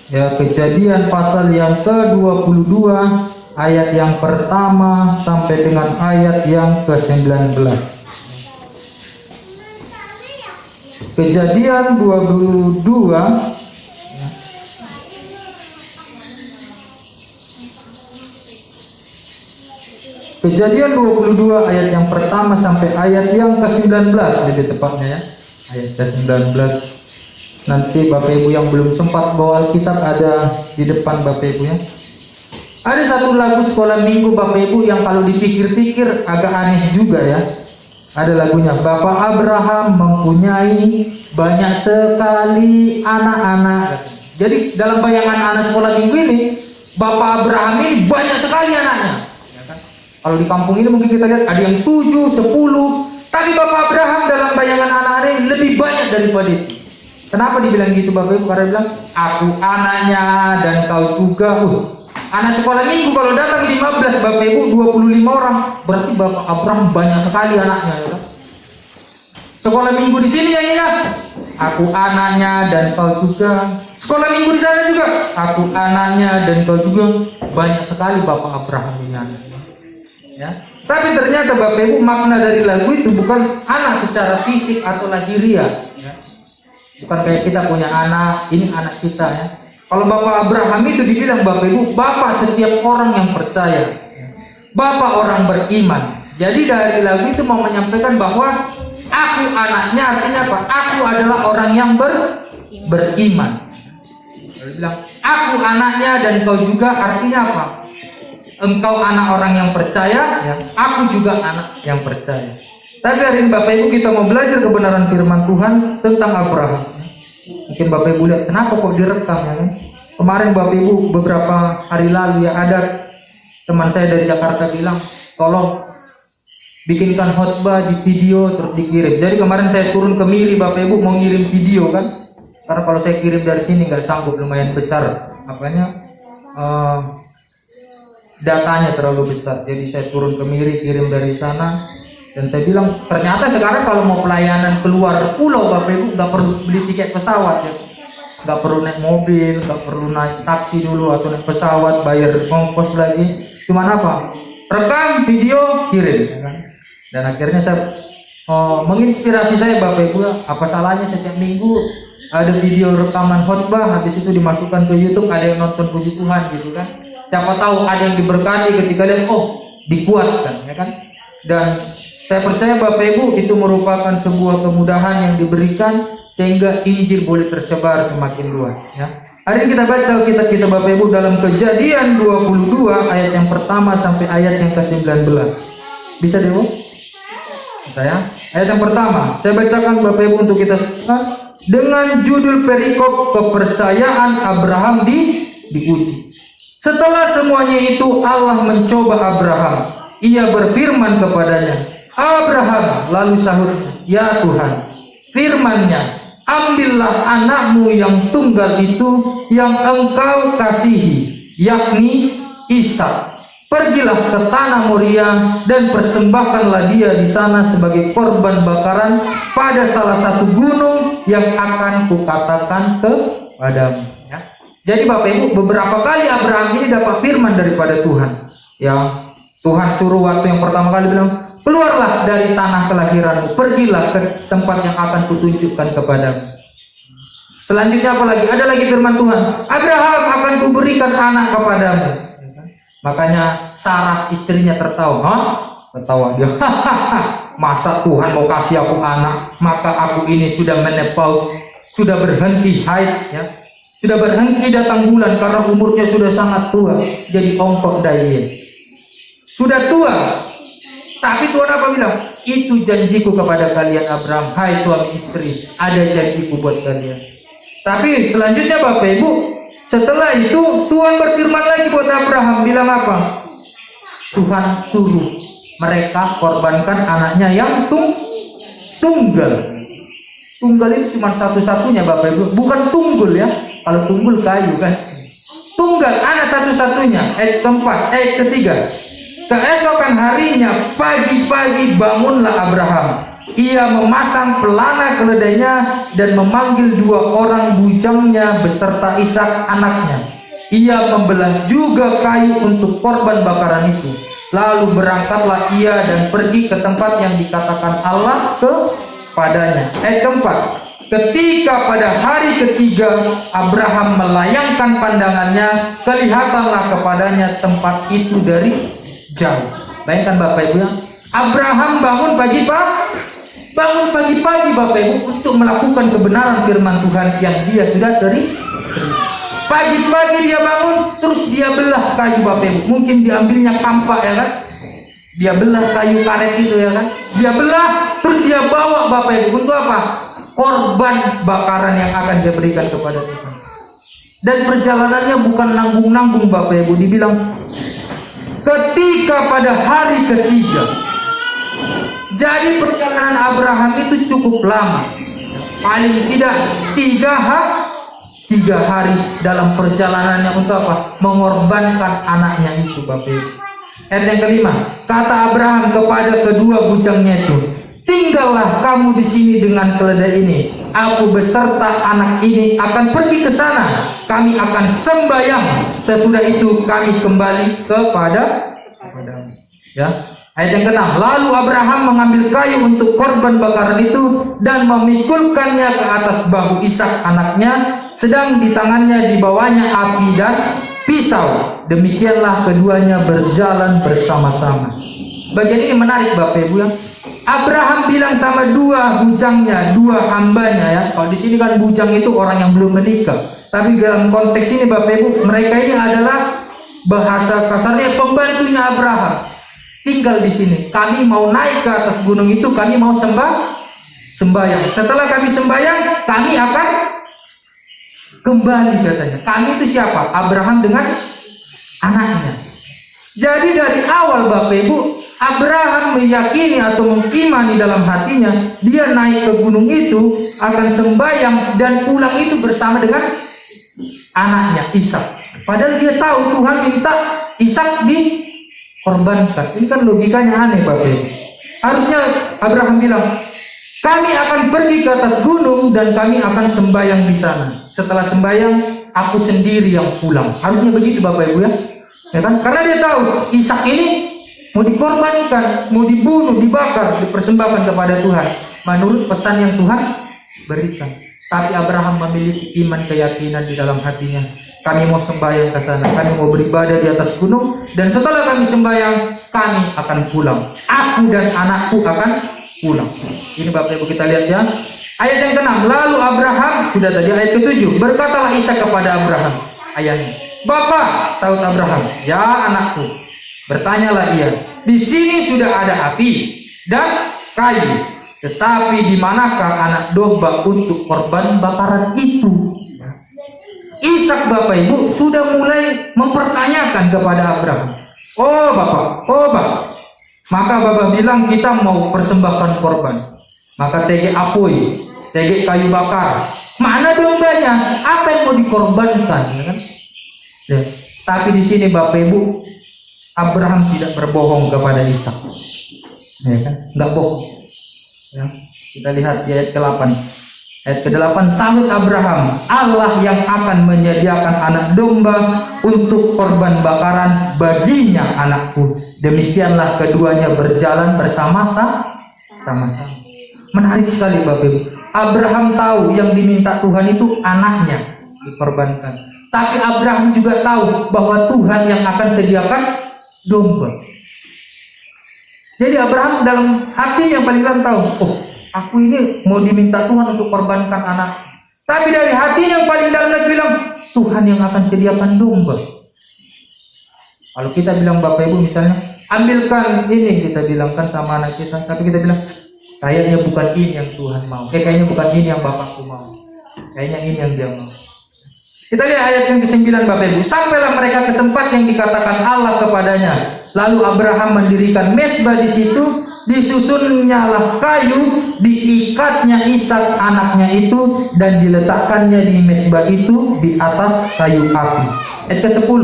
Ya, Kejadian pasal yang ke-22 ayat yang pertama sampai dengan ayat yang ke-19. Kejadian 22 Kejadian 22 ayat yang pertama sampai ayat yang ke-19, lebih tepatnya ya. Ayat ke-19. Nanti Bapak Ibu yang belum sempat bawa Alkitab ada di depan Bapak Ibu ya. Ada satu lagu sekolah minggu Bapak Ibu yang kalau dipikir-pikir agak aneh juga ya. Ada lagunya, Bapak Abraham mempunyai banyak sekali anak-anak. Jadi dalam bayangan anak sekolah minggu ini, Bapak Abraham ini banyak sekali anaknya. Kalau di kampung ini mungkin kita lihat ada yang 7, 10, tapi Bapak Abraham dalam bayangan anak-anak ini lebih banyak daripada itu. Kenapa dibilang gitu Bapak Ibu? Karena bilang, aku anaknya dan kau juga. Anak sekolah minggu kalau datang 15 Bapak Ibu, 25 orang, berarti Bapak Abraham banyak sekali anaknya ya. Sekolah minggu di sini yang ingat, aku anaknya dan kau juga. Sekolah minggu di sana juga, aku anaknya dan kau juga. Banyak sekali Bapak Abraham ini anaknya. Ya. Tapi ternyata Bapak Ibu makna dari lagu itu bukan anak secara fisik atau lahiriah ya. Bukan kayak kita punya anak, ini anak kita ya. Kalau Bapak Abraham itu dibilang Bapak Ibu, Bapak setiap orang yang percaya, Bapak orang beriman. Jadi dari lagu itu mau menyampaikan bahwa aku anaknya, artinya apa? Aku adalah orang yang beriman. Dia bilang, aku anaknya dan kau juga, artinya apa? Engkau anak orang yang percaya, ya, aku juga anak yang percaya. Tapi hari ini Bapak Ibu kita mau belajar kebenaran firman Tuhan tentang Abraham. Mungkin Bapak Ibu lihat, kenapa kok direkam ya kan? Kemarin Bapak Ibu beberapa hari lalu ya ada teman saya dari Jakarta bilang, tolong bikinkan khotbah di video terus dikirim. Jadi kemarin saya turun ke Mili Bapak Ibu mau ngirim video kan? Karena kalau saya kirim dari sini nggak sanggup, lumayan besar apanya. Datanya terlalu besar, jadi saya turun ke Miri kirim dari sana. Dan saya bilang ternyata sekarang kalau mau pelayanan keluar pulau Bapak Ibu nggak perlu beli tiket pesawat ya, nggak perlu naik mobil, nggak perlu naik taksi dulu atau naik pesawat bayar ongkos lagi, cuman apa, rekam video kirim ya kan? Dan akhirnya saya menginspirasi saya Bapak Ibu, apa salahnya setiap minggu ada video rekaman khotbah, habis itu dimasukkan ke YouTube, ada yang nonton puji Tuhan gitu kan. Siapa tahu ada yang diberkati ketika lihat, oh dikuatkan ya kan. Dan saya percaya Bapak Ibu itu merupakan sebuah kemudahan yang diberikan sehingga Injil boleh tersebar semakin luas ya. Hari ini kita baca Alkitab kita Bapak Ibu dalam Kejadian 22 ayat yang pertama sampai ayat yang ke-19. Bisa deh Bu? Saya ayat yang pertama saya bacakan Bapak Ibu untuk kita semua dengan judul perikop kepercayaan Abraham diuji. Setelah semuanya itu Allah mencoba Abraham. Ia berfirman kepadanya, Abraham, lalu sahutnya, ya Tuhan, firman-Nya, ambillah anakmu yang tunggal itu yang engkau kasihi, yakni Ishak. Pergilah ke tanah Moria dan persembahkanlah dia di sana sebagai korban bakaran pada salah satu gunung yang akan kukatakan kepadamu. Ya. Jadi Bapak Ibu, beberapa kali Abraham ini dapat firman daripada Tuhan. Ya, Tuhan suruh waktu yang pertama kali bilang, keluarlah dari tanah kelahiranmu, pergilah ke tempat yang akan kutunjukkan kepadamu. Selanjutnya apa lagi? Ada lagi firman Tuhan, Abraham akan kuberikan anak kepadamu. Makanya Sarah istrinya tertawa, tertawa dia, masa Tuhan mau kasih aku anak? Maka aku ini sudah menopause, sudah berhenti haid ya. Sudah berhenti datang bulan karena umurnya sudah sangat tua. Jadi ongkok daya. Sudah tua. Tapi Tuhan apa bilang? Itu janjiku kepada kalian Abraham. Hai suami istri, ada janjiku buat kalian. Tapi selanjutnya Bapak Ibu, setelah itu Tuhan berfirman lagi buat Abraham. Bilang apa? Tuhan suruh mereka korbankan anaknya yang tunggal. Tunggal itu cuma satu-satunya Bapak Ibu. Bukan tunggul ya. Kalau tunggul kayu kan. Tunggal, anak satu-satunya. Ayat keempat, ayat ketiga. Keesokan harinya pagi-pagi bangunlah Abraham, ia memasang pelana keledainya dan memanggil 2 orang bujangnya beserta Ishak anaknya. Ia membelah juga kayu untuk korban bakaran itu. Lalu berangkatlah ia dan pergi ke tempat yang dikatakan Allah kepadanya. Ayat keempat. Ketika pada hari ketiga Abraham melayangkan pandangannya, kelihatanlah kepadanya tempat itu dari jauh. Bayangkan Bapak Ibu ya, Abraham bangun pagi-pagi Bapak Ibu untuk melakukan kebenaran firman Tuhan yang dia sudah terima. Pagi-pagi dia bangun, terus dia belah kayu Bapak Ibu. Mungkin diambilnya kampak ya kan, dia belah kayu karet itu ya kan, dia belah, terus dia bawa Bapak Ibu untuk apa? Korban bakaran yang akan dia berikan kepada Tuhan. Dan perjalanannya bukan nanggung-nanggung Bapak Ibu. Dibilang ketika pada hari ketiga. Jadi perjalanan Abraham itu cukup lama. Paling tidak 3 hari dalam perjalanannya untuk apa? Mengorbankan anaknya itu Bapak Ibu. Ayat yang kelima, kata Abraham kepada kedua bujangnya itu, tinggallah kamu di sini dengan keledai ini. Aku beserta anak ini akan pergi ke sana. Kami akan sembahyang. Sesudah itu kami kembali kepadamu. Ya. Ayat yang ke-6. Lalu Abraham mengambil kayu untuk korban bakaran itu dan memikulkannya ke atas bahu Ishak anaknya, sedang di tangannya dibawanya api dan pisau. Demikianlah keduanya berjalan bersama-sama. Bagian ini menarik Bapak Ibu ya. Abraham bilang sama 2 bujangnya, 2 hambanya ya. Kalau di sini kan bujang itu orang yang belum menikah. Tapi dalam konteks ini Bapak Ibu, mereka ini adalah bahasa kasarnya pembantunya Abraham. Tinggal di sini. Kami mau naik ke atas gunung itu, kami mau sembahyang. Setelah kami sembahyang, kami akan kembali katanya. Kami itu siapa? Abraham dengan anaknya. Jadi dari awal Bapak Ibu, Abraham meyakini atau mengimani dalam hatinya, dia naik ke gunung itu akan sembahyang dan pulang itu bersama dengan anaknya Ishak. Padahal dia tahu Tuhan minta Ishak dikorbankan. Ini kan logikanya aneh Bapak Ibu. Harusnya Abraham bilang, kami akan pergi ke atas gunung dan kami akan sembahyang di sana. Setelah sembahyang, aku sendiri yang pulang. Harusnya begitu Bapak Ibu ya. Ya kan? Karena dia tahu Ishak ini mau dikorbankan, mau dibunuh, dibakar, dipersembahkan kepada Tuhan menurut pesan yang Tuhan berikan. Tapi Abraham memiliki iman, keyakinan di dalam hatinya. Kami mau sembahyang ke sana, kami mau beribadah di atas gunung, dan setelah kami sembahyang, kami akan pulang. Aku dan anakku akan pulang. Ini Bapak Ibu kita lihat ya. Ayat yang ke-6. Lalu Abraham, sudah tadi ayat ke-7, berkatalah Ishak kepada Abraham, ayahnya. Bapak, sahut Abraham, ya anakku. Bertanyalah ia, di sini sudah ada api dan kayu, tetapi di manakah anak domba untuk korban bakaran itu? Ishak Bapak Ibu sudah mulai mempertanyakan kepada Abraham. Oh Bapak, maka Bapak bilang kita mau persembahkan korban. Maka tege apoi, tege kayu bakar. Mana dombanya? Apa yang mau dikorbankan? Ya kan? Ya. Tapi di sini Bapak Ibu, Abraham tidak berbohong kepada Ishak. Ya kan? Enggak bohong. Ya. Kita lihat di ayat ke-8. Ayat ke-8, sahut Abraham, Allah yang akan menyediakan anak domba untuk korban bakaran baginya anakku. Demikianlah keduanya berjalan bersama-sama. Menarik sekali Bapak Ibu. Abraham tahu yang diminta Tuhan itu anaknya dikorbankan. Tapi Abraham juga tahu bahwa Tuhan yang akan sediakan domba. Jadi Abraham dalam hati yang paling dalam tahu, oh aku ini mau diminta Tuhan untuk korbankan anak. Tapi dari hati yang paling dalam dia bilang, Tuhan yang akan sediakan domba. Kalau kita bilang Bapak Ibu misalnya, ambilkan ini, kita bilangkan sama anak kita, tapi kita bilang, kayaknya bukan ini yang Tuhan mau. Kayaknya bukan ini yang Bapakku mau. Kayaknya ini yang dia mau. Kita lihat ayat yang ke-9 Bapak Ibu. Sampailah mereka ke tempat yang dikatakan Allah kepadanya. Lalu Abraham mendirikan mezbah di situ, disusunnyalah kayu, diikatnya Ishak anaknya itu, dan diletakkannya di mezbah itu di atas kayu api. Ayat ke-10.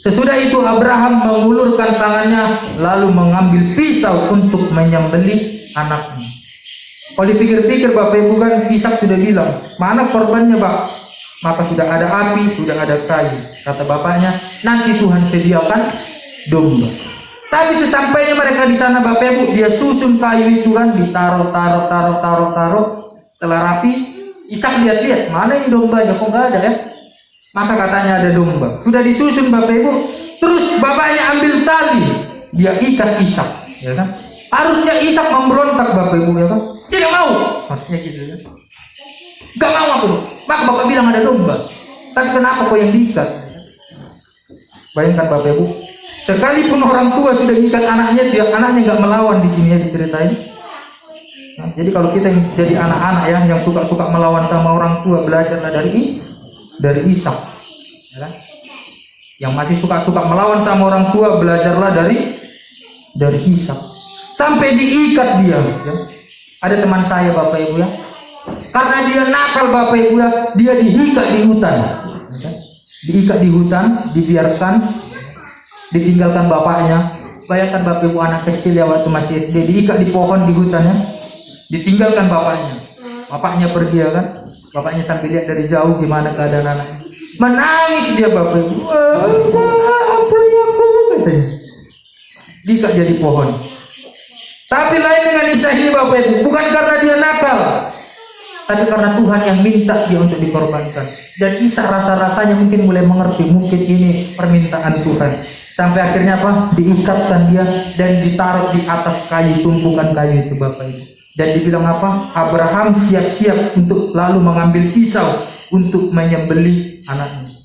Sesudah itu Abraham mengulurkan tangannya lalu mengambil pisau untuk menyembelih anaknya. Kalau dipikir-pikir Bapak Ibu kan Ishak sudah bilang, mana korbannya Pak? Maka sudah ada api, sudah ada kayu. Kata bapaknya, nanti Tuhan sediakan domba. Tapi sesampainya mereka di sana Bapak Ibu, dia susun kayu itu kan, ditaruh. Setelah rapi, Ishak lihat-lihat, mana yang dombanya? Kok nggak ada ya? Maka katanya ada domba. Sudah disusun Bapak Ibu. Terus bapaknya ambil tali, dia ikat Ishak, ya kan? Harusnya Ishak memberontak Bapak Ibu, ya kan? Tidak mau, maksudnya gitu ya. Gak mau aku. Maka bapak bilang ada domba. Tapi kenapa kau yang diikat? Bayangkan Bapak Ibu, sekalipun orang tua sudah ikat anaknya, dia anaknya nggak melawan di sini ya diceritain. Nah, jadi kalau kita yang jadi anak-anak ya, yang suka melawan sama orang tua, belajarlah dari Ishak, ya kan? Yang masih suka melawan sama orang tua, belajarlah dari Ishak. Sampai diikat dia. Ya. Ada teman saya Bapak Ibu ya, karena dia nakal Bapak Ibu ya, dia diikat di hutan. Ya. Diikat di hutan, dibiarkan, ditinggalkan bapaknya. Bayangkan Bapak Ibu, anak kecil ya waktu masih SD, diikat di pohon di hutan ya, ditinggalkan bapaknya. Bapaknya pergi ya kan, bapaknya sampai lihat dari jauh gimana keadaan anaknya. Menangis dia Bapak Ibu. Ampuni aku, katanya. Diikat dia di pohon. Tapi lain dengan Ishak ini Bapak Ibu, bukan karena dia nakal, tapi karena Tuhan yang minta dia untuk dikorbankan. Dan Ishak rasa-rasanya mungkin mulai mengerti, mungkin ini permintaan Tuhan. Sampai akhirnya apa? Diikatkan dia dan ditaruh di atas kayu, tumpukan kayu itu Bapak Ibu. Dan dibilang apa? Abraham siap-siap untuk lalu mengambil pisau untuk menyembelih anaknya.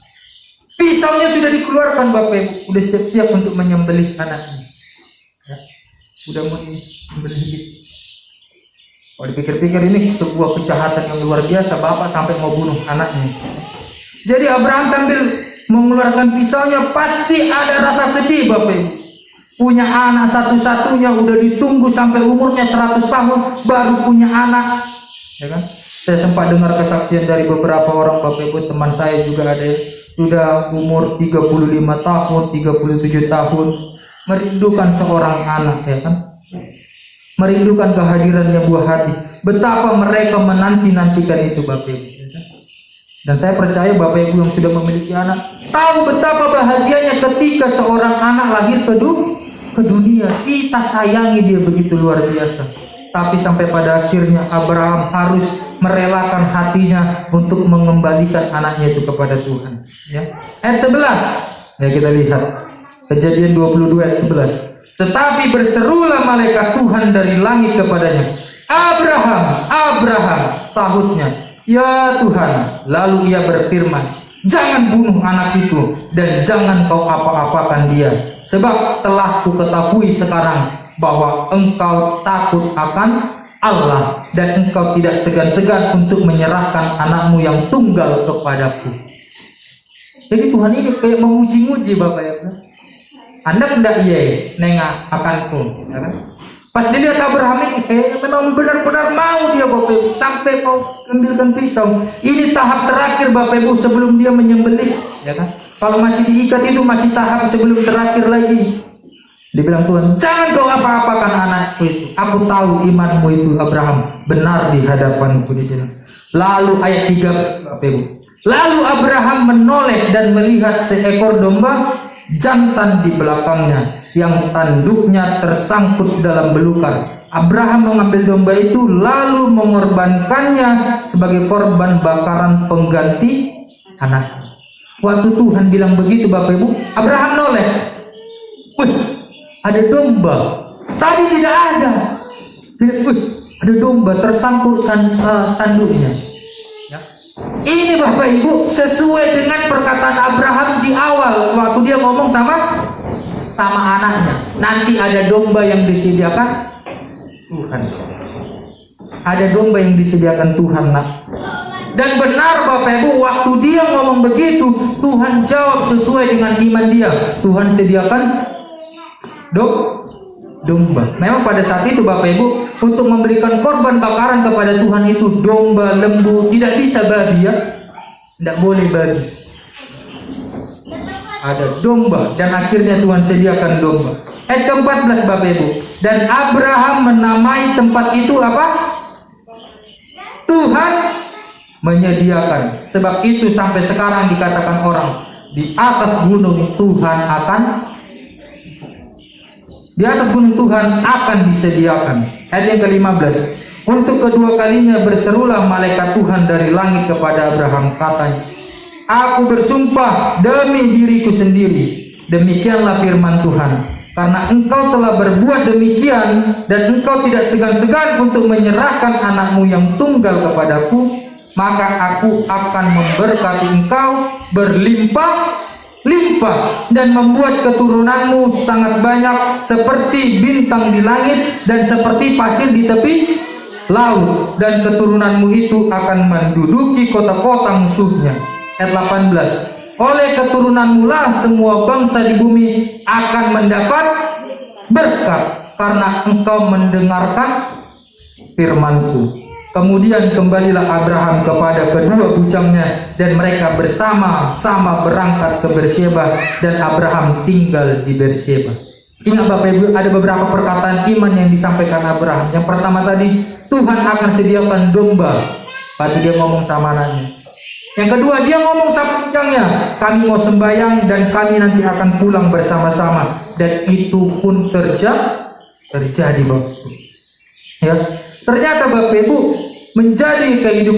Pisaunya sudah dikeluarkan Bapak Ibu, sudah siap-siap untuk menyembelih anaknya. Ya. Udah mau disembelih gitu. Kalau dipikir-pikir ini sebuah kejahatan yang luar biasa, bapak sampai mau bunuh anaknya. Jadi Abraham sambil mengeluarkan pisaunya, pasti ada rasa sedih Bapak Ibu. Punya anak satu-satunya, udah ditunggu sampai umurnya 100 tahun baru punya anak, ya kan? Saya sempat dengar kesaksian dari beberapa orang Bapak Ibu, teman saya juga ada yang sudah umur 35 tahun, 37 tahun, merindukan seorang anak, ya kan? Merindukan kehadirannya buah hati. Betapa mereka menanti-nantikan itu Bapak Ibu, ya kan? Dan saya percaya Bapak Ibu yang sudah memiliki anak tahu betapa bahagianya ketika seorang anak lahir ke dunia. Kita sayangi dia begitu luar biasa. Tapi sampai pada akhirnya Abraham harus merelakan hatinya untuk mengembalikan anaknya itu kepada Tuhan, ya. Ayat 11. Ya, kita lihat Kejadian 22 ayat 11. Tetapi berserulah malaikat Tuhan dari langit kepadanya, Abraham, Abraham, sahutnya, ya Tuhan. Lalu ia berfirman, jangan bunuh anak itu dan jangan kau apa-apakan dia, sebab telah kuketahui sekarang bahwa engkau takut akan Allah dan engkau tidak segan-segan untuk menyerahkan anakmu yang tunggal kepadaku. Jadi Tuhan ini kayak menguji-uji Bapak ya. Anda tidak nengah akanku, ya kan? Pas dilihat Abraham ini kayak memang benar-benar mau dia Bapak Ibu, sampai mau ambilkan pisau. Ini tahap terakhir Bapak Ibu sebelum dia menyembelih, ya kan? Kalau masih diikat itu masih tahap sebelum terakhir lagi. Dibilang Tuhan, jangan kau apa-apakan anakku itu. Aku tahu imanmu itu Abraham benar di hadapanku, dibilang. Lalu ayat 3 Bapak Ibu. Lalu Abraham menoleh dan melihat seekor domba jantan di belakangnya yang tanduknya tersangkut dalam belukar. Abraham mengambil domba itu lalu mengorbankannya sebagai korban bakaran pengganti anak. Waktu Tuhan bilang begitu Bapak Ibu, Abraham noleh. Wih, ada domba. Tadi tidak ada. Wih, ada domba tersangkut tanduknya. Ini Bapak Ibu sesuai dengan perkataan Abraham di awal waktu dia ngomong sama anaknya. Nanti ada domba yang disediakan Tuhan. Ada domba yang disediakan Tuhan, nak. Dan benar Bapak Ibu, waktu dia ngomong begitu, Tuhan jawab sesuai dengan iman dia. Tuhan sediakan domba. Memang pada saat itu Bapak Ibu, untuk memberikan korban bakaran kepada Tuhan itu domba, lembu, tidak bisa babi ya. Tidak boleh babi. Ada domba dan akhirnya Tuhan sediakan domba. Ayat ke-14 Bapak Ibu. Dan Abraham menamai tempat itu apa? Tuhan menyediakan. Sebab itu sampai sekarang dikatakan orang, di atas gunung Tuhan akan disediakan. Ayat yang ke-15. Untuk kedua kalinya berserulah malaikat Tuhan dari langit kepada Abraham, katanya, aku bersumpah demi diriku sendiri, demikianlah firman Tuhan, karena engkau telah berbuat demikian dan engkau tidak segan-segan untuk menyerahkan anakmu yang tunggal kepadaku, maka aku akan memberkati engkau berlimpah-limpah dan membuat keturunanmu sangat banyak seperti bintang di langit dan seperti pasir di tepi laut, dan keturunanmu itu akan menduduki kota-kota musuhnya. Ayat 18. Oleh keturunanmu lah semua bangsa di bumi akan mendapat berkat, karena engkau mendengarkan firmanku. Kemudian kembalilah Abraham kepada kedua bujangnya, dan mereka bersama-sama berangkat ke Berseba, dan Abraham tinggal di Berseba. Ingat Bapak Ibu, ada beberapa perkataan iman yang disampaikan Abraham. Yang pertama tadi, Tuhan akan sediakan domba. Lalu dia ngomong sama anaknya. Yang kedua, dia ngomong sama bujangnya, kami mau sembahyang dan kami nanti akan pulang bersama-sama. Dan itu pun terjadi Bapak Ibu. Ya, ternyata Bapak Ibu menjadi kehidupan